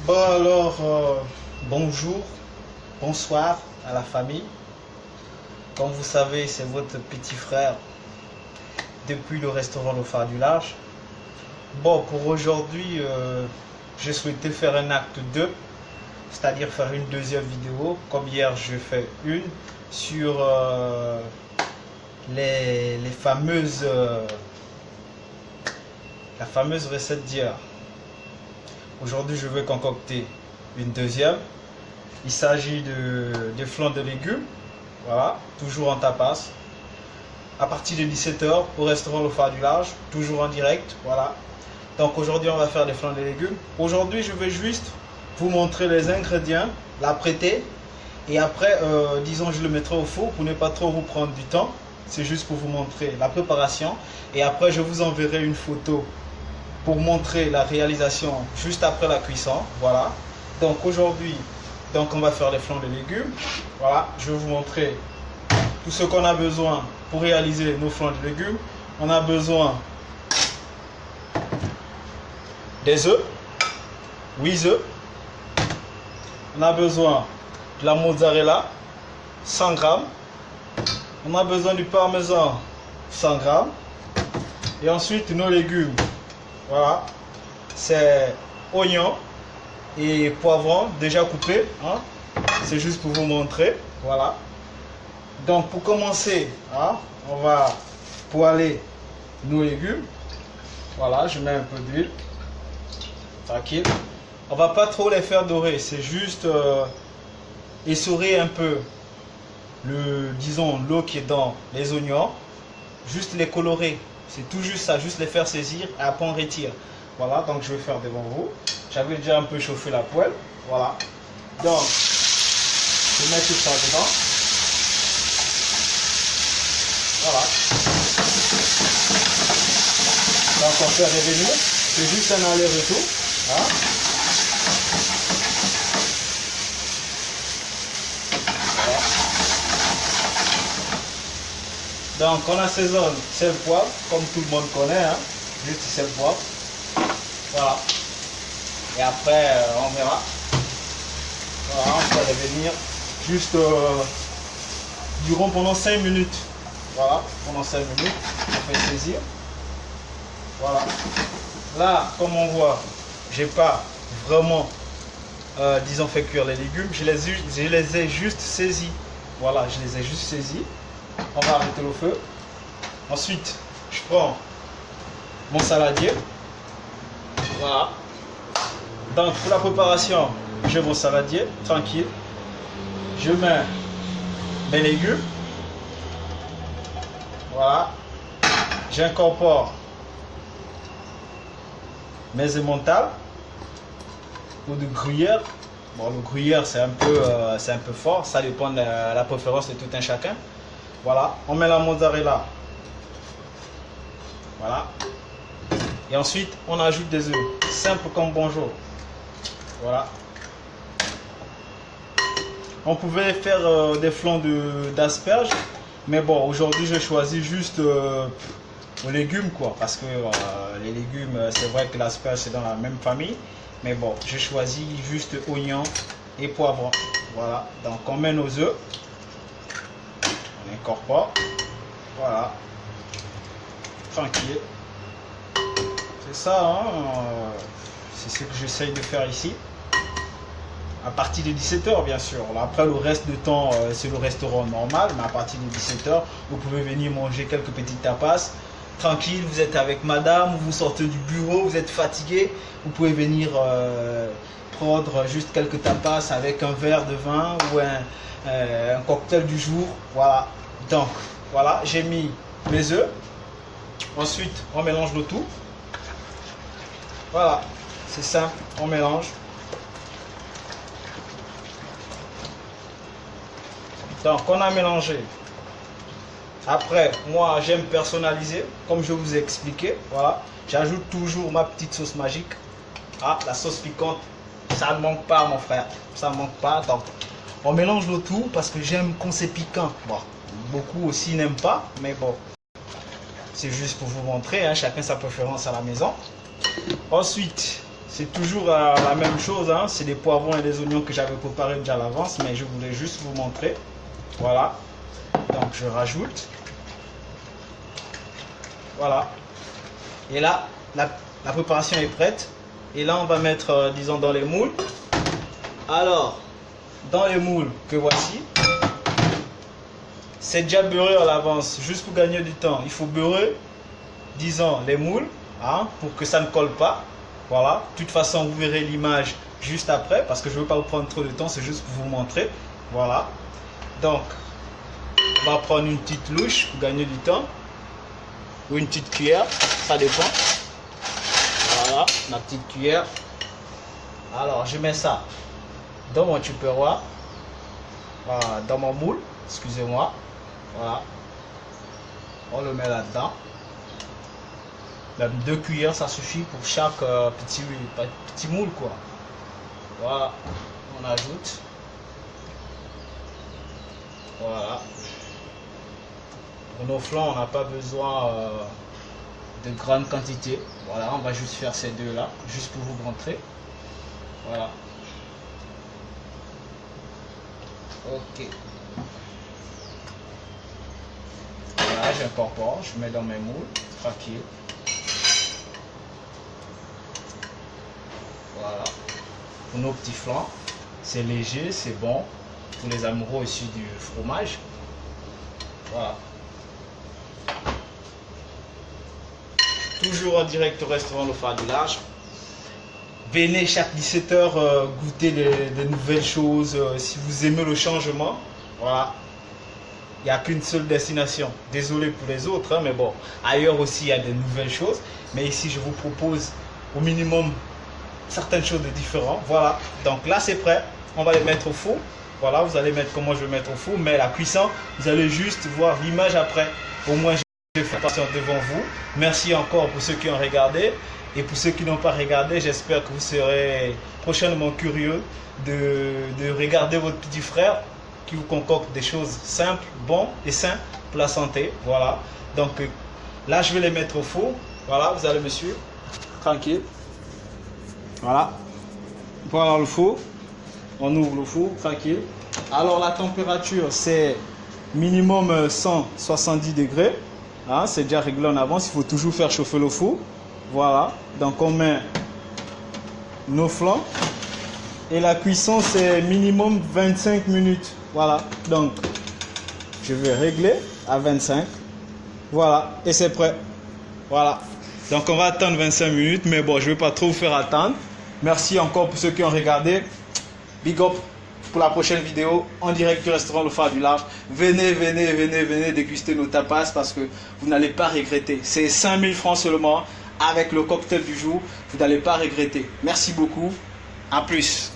Bon alors, bonjour, bonsoir à la famille. Comme vous savez, c'est votre petit frère depuis le restaurant Le Phare du Large. Bon, pour aujourd'hui, j'ai souhaité faire un acte 2, c'est-à-dire faire une deuxième vidéo. Comme hier, je fais une sur les fameuses, la fameuse recette d'hier. Aujourd'hui, je vais concocter une deuxième. Il s'agit de flancs de légumes, voilà, toujours en tapas. À partir de 17h au restaurant Le Phare du Large, toujours en direct, voilà. Donc aujourd'hui, on va faire des flancs de légumes. Aujourd'hui, je vais juste vous montrer les ingrédients, l'apprêter. Et après, disons, je le mettrai au four pour ne pas trop vous prendre du temps. C'est juste pour vous montrer la préparation. Et après, je vous enverrai une photo pour montrer la réalisation juste après la cuisson. Voilà. Donc aujourd'hui, on va faire les flancs de légumes. Voilà, je vais vous montrer tout ce qu'on a besoin pour réaliser nos flancs de légumes. On a besoin des œufs, 8 œufs. On a besoin de la mozzarella, 100 grammes. On a besoin du parmesan, 100 grammes. Et ensuite, nos légumes. Voilà, c'est oignons et poivrons déjà coupés, hein. C'est juste pour vous montrer. Voilà. Donc pour commencer, hein, on va poêler nos légumes. Voilà, je mets un peu d'huile. Tranquille. On va pas trop les faire dorer, c'est juste essorer un peu disons l'eau qui est dans les oignons, juste les colorer. C'est tout juste ça, juste les faire saisir et après on retire. Voilà, donc je vais faire devant vous. J'avais déjà un peu chauffé la poêle. Voilà. Donc, je mets tout ça dedans. Voilà. Donc on fait revenir. C'est juste un aller-retour. Hein? Voilà. Donc on assaisonne sel poivre, comme tout le monde connaît, hein? Juste sel poivre. Voilà. Et après on verra. Voilà, on va revenir juste durant pendant 5 minutes. Voilà, pendant 5 minutes, on fait saisir. Voilà. Là, comme on voit, j'ai pas vraiment disons fait cuire les légumes. Je les ai juste saisis. Voilà, je les ai juste saisis. On va arrêter le feu. Ensuite, je prends mon saladier. Voilà. Donc pour la préparation, j'ai mon saladier, tranquille. Je mets mes légumes. Voilà. J'incorpore mes emmental ou de gruyère. Bon, le gruyère c'est un peu fort, ça dépend de la préférence de tout un chacun. Voilà, on met la mozzarella. Voilà. Et ensuite, on ajoute des œufs. Simple comme bonjour. Voilà. On pouvait faire des flancs d'asperges. Mais bon, aujourd'hui, je choisis juste aux légumes, quoi. Parce que les légumes, c'est vrai que l'asperge, c'est dans la même famille. Mais bon, je choisis juste oignons et poivrons. Voilà. Donc, on met nos œufs. On incorpore. Voilà. Tranquille. C'est ça, hein, c'est ce que j'essaye de faire ici. À partir de 17h, bien sûr. Après, le reste du temps, c'est le restaurant normal. Mais à partir de 17h, vous pouvez venir manger quelques petites tapas. Tranquille, vous êtes avec madame, vous sortez du bureau, vous êtes fatigué. Vous pouvez venir prendre juste quelques tapas avec un verre de vin ou un cocktail du jour. Voilà. Donc, voilà, j'ai mis mes œufs. Ensuite, on mélange le tout. Voilà, c'est simple, on mélange. Donc, on a mélangé. Après, moi, j'aime personnaliser, comme je vous ai expliqué. Voilà, j'ajoute toujours ma petite sauce magique. Ah, la sauce piquante, ça ne manque pas, mon frère. Ça ne manque pas. Donc, on mélange le tout parce que j'aime quand c'est piquant. Bon, beaucoup aussi n'aiment pas, mais bon. C'est juste pour vous montrer, hein, chacun sa préférence à la maison. Ensuite, c'est toujours la même chose, hein. C'est des poivrons et des oignons que j'avais préparés déjà à l'avance, mais je voulais juste vous montrer. Voilà, donc je rajoute. Voilà, et là la préparation est prête. Et là on va mettre disons dans les moules. Alors dans les moules que voici, c'est déjà beurré à l'avance. Juste pour gagner du temps, il faut beurrer disons les moules, hein, pour que ça ne colle pas. Voilà, de toute façon vous verrez l'image juste après, parce que je ne veux pas vous prendre trop de temps, c'est juste pour vous montrer. Voilà, donc on va prendre une petite louche pour gagner du temps, ou une petite cuillère, ça dépend. Voilà, ma petite cuillère. Alors je mets ça dans mon tupperware, voilà, dans mon moule, excusez-moi. Voilà, on le met là-dedans. Même 2 cuillères ça suffit pour chaque petit moule quoi. Voilà, on ajoute. Voilà, pour nos flancs on n'a pas besoin de grande quantité. Voilà, on va juste faire ces deux là, juste pour vous montrer. Voilà, ok. Voilà, j'incorpore, je mets dans mes moules, tranquille. Voilà, pour nos petits flancs, c'est léger, c'est bon. Pour les amoureux issus du fromage. Voilà. Toujours en direct au restaurant Le Phare du Large. Venez chaque 17h goûter des nouvelles choses. Si vous aimez le changement, voilà. Il n'y a qu'une seule destination. Désolé pour les autres, hein, mais bon, ailleurs aussi il y a des nouvelles choses. Mais ici, je vous propose au minimum certaines choses de différentes. Voilà, donc là c'est prêt. On va les mettre au four. Voilà, vous allez mettre comment je vais mettre au four. Mais la cuisson, vous allez juste voir l'image après. Au moins, je fais attention devant vous. Merci encore pour ceux qui ont regardé. Et pour ceux qui n'ont pas regardé, j'espère que vous serez prochainement curieux de regarder votre petit frère qui vous concocte des choses simples, bonnes et saines pour la santé. Voilà, donc là je vais les mettre au four. Voilà, vous allez me suivre, tranquille. Voilà, voilà le four. On ouvre le four, tranquille. Alors la température c'est minimum 170 degrés. Hein, c'est déjà réglé en avance, il faut toujours faire chauffer le four. Voilà, donc on met nos flancs. Et la cuisson c'est minimum 25 minutes. Voilà, donc je vais régler à 25. Voilà, et c'est prêt. Voilà, donc on va attendre 25 minutes, mais bon, je ne vais pas trop vous faire attendre. Merci encore pour ceux qui ont regardé. Big up pour la prochaine vidéo en direct du restaurant Le Phare du Large. Venez déguster nos tapas parce que vous n'allez pas regretter. C'est 5000 francs seulement avec le cocktail du jour. Vous n'allez pas regretter. Merci beaucoup. À plus.